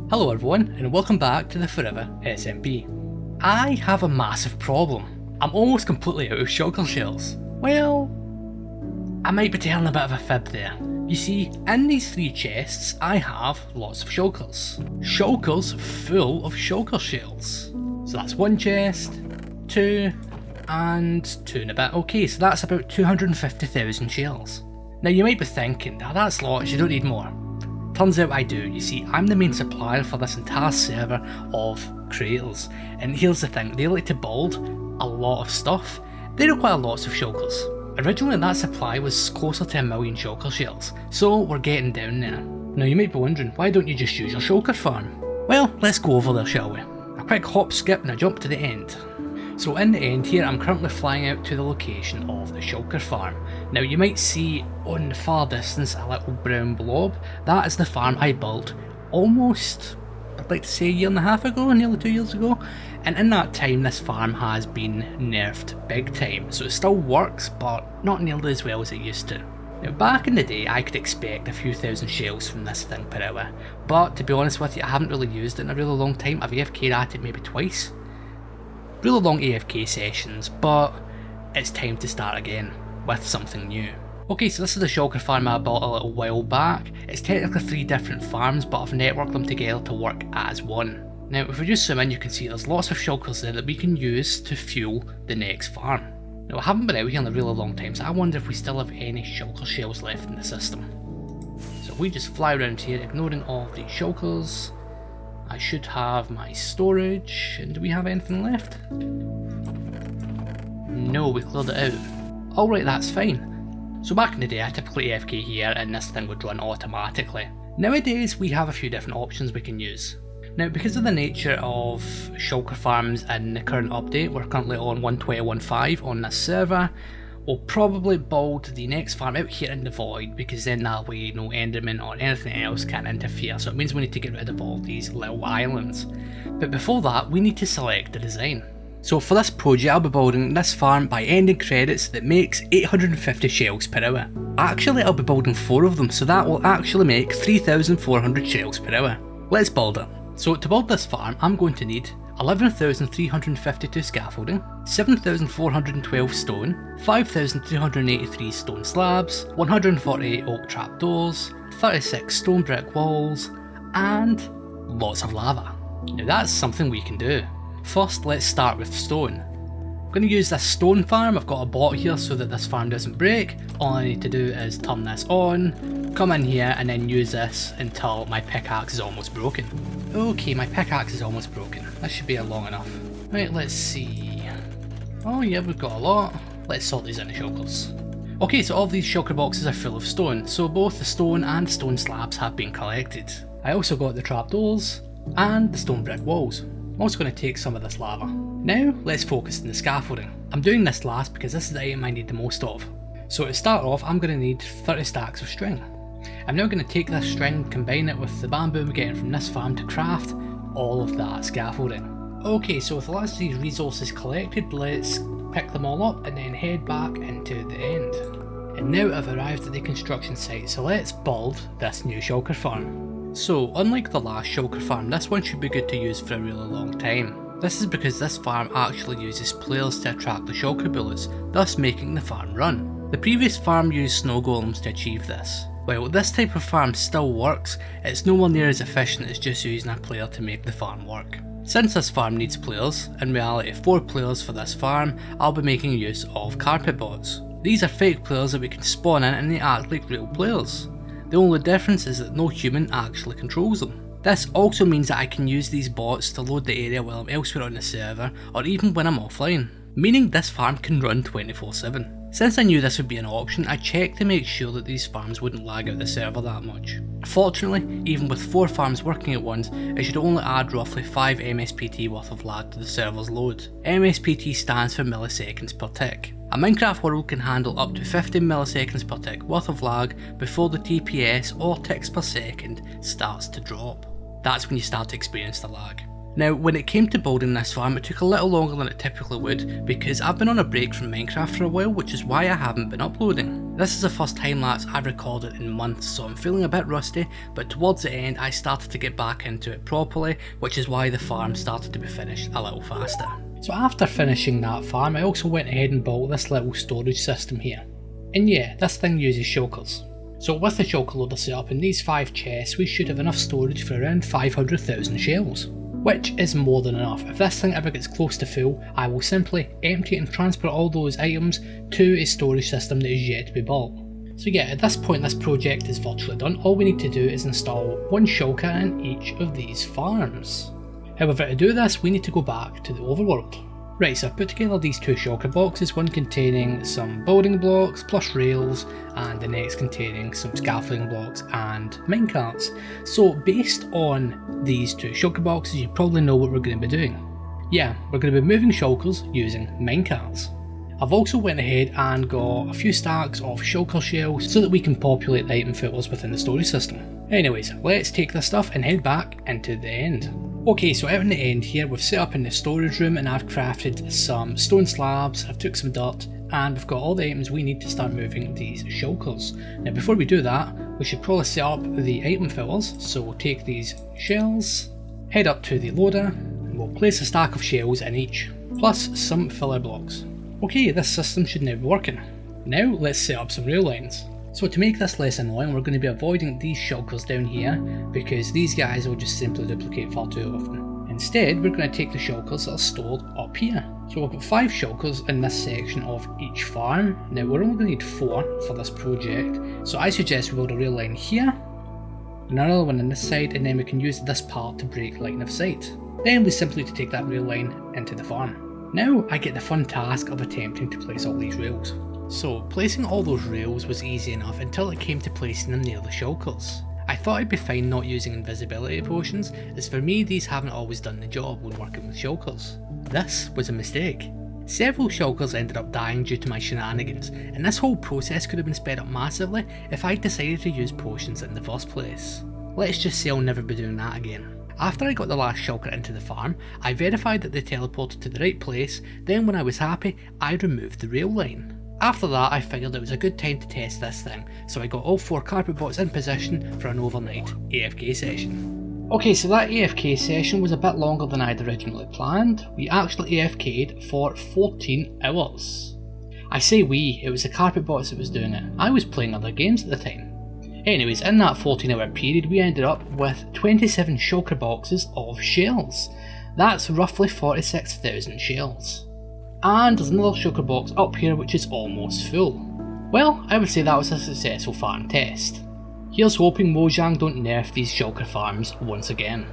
Hello everyone, and welcome back to the Forever SMP. I have a massive problem. I'm almost completely out of shulker shells. Well, I might be telling a bit of a fib there. You see, in these three chests I have lots of shulkers. Shulkers full of shulker shells. So that's one chest, two, and two and a bit. Okay, so that's about 250,000 shells. Now you might be thinking, that's lots, you don't need more. Turns out I do. You see, I'm the main supplier for this entire server of creators, and here's the thing, they like to build a lot of stuff. They require lots of shulkers. Originally that supply was closer to 1 million shulker shells, so we're getting down there. Now you might be wondering, why don't you just use your shulker farm? Well, let's go over there, shall we? A quick hop, skip and a jump to the end. So in the end here, I'm currently flying out to the location of the shulker farm. Now you might see on the far distance a little brown blob. That is the farm I built almost, I'd like to say, 1.5 years ago, nearly 2 years ago. And in that time this farm has been nerfed big time. So it still works, but not nearly as well as it used to. Now back in the day I could expect a few thousand shells from this thing per hour. But to be honest with you, I haven't really used it in a really long time. I've AFK'd at it maybe twice. Really long AFK sessions, but it's time to start again with something new. Okay, so this is the shulker farm I built a little while back. It's technically 3 different farms, but I've networked them together to work as one. Now if we just zoom in, you can see there's lots of shulkers there that we can use to fuel the next farm. Now I haven't been out here in a really long time, so I wonder if we still have any shulker shells left in the system. So we just fly around here ignoring all of these shulkers. I should have my storage, and do we have anything left? No, we cleared it out. Alright, that's fine. So back in the day I typically AFK here and this thing would run automatically. Nowadays we have a few different options we can use. Now because of the nature of shulker farms in the current update, we're currently on 1.20.15 on this server, we'll probably build the next farm out here in the void, because then that way no enderman or anything else can interfere, so it means we need to get rid of all these little islands. But before that we need to select the design. So for this project I'll be building this farm by ending credits that makes 850 shells per hour. Actually I'll be building 4 of them, so that will actually make 3,400 shells per hour. Let's build it. So to build this farm I'm going to need 11,352 scaffolding, 7,412 stone, 5,383 stone slabs, 148 oak trapdoors, 36 stone brick walls, and lots of lava. Now that's something we can do. First let's start with stone. I'm going to use this stone farm. I've got a bot here so that this farm doesn't break. All I need to do is turn this on, come in here and then use this until my pickaxe is almost broken. Okay, my pickaxe is almost broken. That should be long enough. Right, let's see. Oh yeah, we've got a lot. Let's sort these into shulkers. Okay, so all of these shulker boxes are full of stone, so both the stone and stone slabs have been collected. I also got the trapdoors and the stone brick walls. I'm also going to take some of this lava. Now let's focus on the scaffolding. I'm doing this last because this is the item I need the most of. So to start off I'm going to need 30 stacks of string. I'm now going to take this string, combine it with the bamboo I'm getting from this farm to craft all of that scaffolding. Okay, so with lots of these resources collected, let's pick them all up and then head back into the end. And now I've arrived at the construction site, so let's build this new shulker farm. So unlike the last shulker farm, this one should be good to use for a really long time. This is because this farm actually uses players to attract the shulker bullets, thus making the farm run. The previous farm used snow golems to achieve this. While this type of farm still works, it's nowhere near as efficient as just using a player to make the farm work. Since this farm needs players, in reality 4 players for this farm, I'll be making use of carpet bots. These are fake players that we can spawn in and they act like real players. The only difference is that no human actually controls them. This also means that I can use these bots to load the area while I'm elsewhere on the server, or even when I'm offline, meaning this farm can run 24/7. Since I knew this would be an option, I checked to make sure that these farms wouldn't lag out the server that much. Fortunately, even with 4 farms working at once, it should only add roughly 5 MSPT worth of lag to the server's load. MSPT stands for milliseconds per tick. A Minecraft world can handle up to 50 milliseconds per tick worth of lag before the TPS or ticks per second starts to drop. That's when you start to experience the lag. Now when it came to building this farm, it took a little longer than it typically would because I've been on a break from Minecraft for a while, which is why I haven't been uploading. This is the first time lapse I've recorded in months, so I'm feeling a bit rusty, but towards the end I started to get back into it properly, which is why the farm started to be finished a little faster. So after finishing that farm, I also went ahead and built this little storage system here. And yeah, this thing uses shulkers. So with the shulker loader set up in these 5 chests, we should have enough storage for around 500,000 shells. Which is more than enough. If this thing ever gets close to full, I will simply empty it and transport all those items to a storage system that is yet to be built. So yeah, at this point this project is virtually done. All we need to do is install one shulker in each of these farms. However, to do this we need to go back to the overworld. Right, so I've put together these 2 shulker boxes, one containing some building blocks plus rails, and the next containing some scaffolding blocks and minecarts. So based on these 2 shulker boxes, you probably know what we're going to be doing. Yeah, we're going to be moving shulkers using minecarts. I've also went ahead and got a few stacks of shulker shells so that we can populate the item filters within the storage system. Anyways, let's take this stuff and head back into the end. Okay, so out in the end here, we've set up in the storage room and I've crafted some stone slabs, I've took some dirt, and we've got all the items we need to start moving these shulkers. Now before we do that, we should probably set up the item filters, so we'll take these shells, head up to the loader, and we'll place a stack of shells in each, plus some filler blocks. Okay, this system should now be working. Now let's set up some rail lines. So to make this less annoying, we're going to be avoiding these shulkers down here because these guys will just simply duplicate far too often. Instead, we're going to take the shulkers that are stored up here. So we've got 5 shulkers in this section of each farm. Now we're only going to need 4 for this project, so I suggest we build a rail line here, another one on this side, and then we can use this part to break line of sight. Then we simply need to take that rail line into the farm. Now I get the fun task of attempting to place all these rails. So placing all those rails was easy enough until it came to placing them near the shulkers. I thought I'd be fine not using invisibility potions, as for me these haven't always done the job when working with shulkers. This was a mistake. Several shulkers ended up dying due to my shenanigans, and this whole process could have been sped up massively if I'd decided to use potions in the first place. Let's just say I'll never be doing that again. After I got the last shulker into the farm, I verified that they teleported to the right place, then when I was happy, I removed the rail line. After that, I figured it was a good time to test this thing, so I got all 4 carpet bots in position for an overnight AFK session. Okay, so that AFK session was a bit longer than I'd originally planned. We actually AFK'd for 14 hours. I say we, it was the carpet bots that was doing it. I was playing other games at the time. Anyways, in that 14-hour period, we ended up with 27 shulker boxes of shells. That's roughly 46,000 shells. And there's another shulker box up here which is almost full. Well, I would say that was a successful farm test. Here's hoping Mojang don't nerf these shulker farms once again.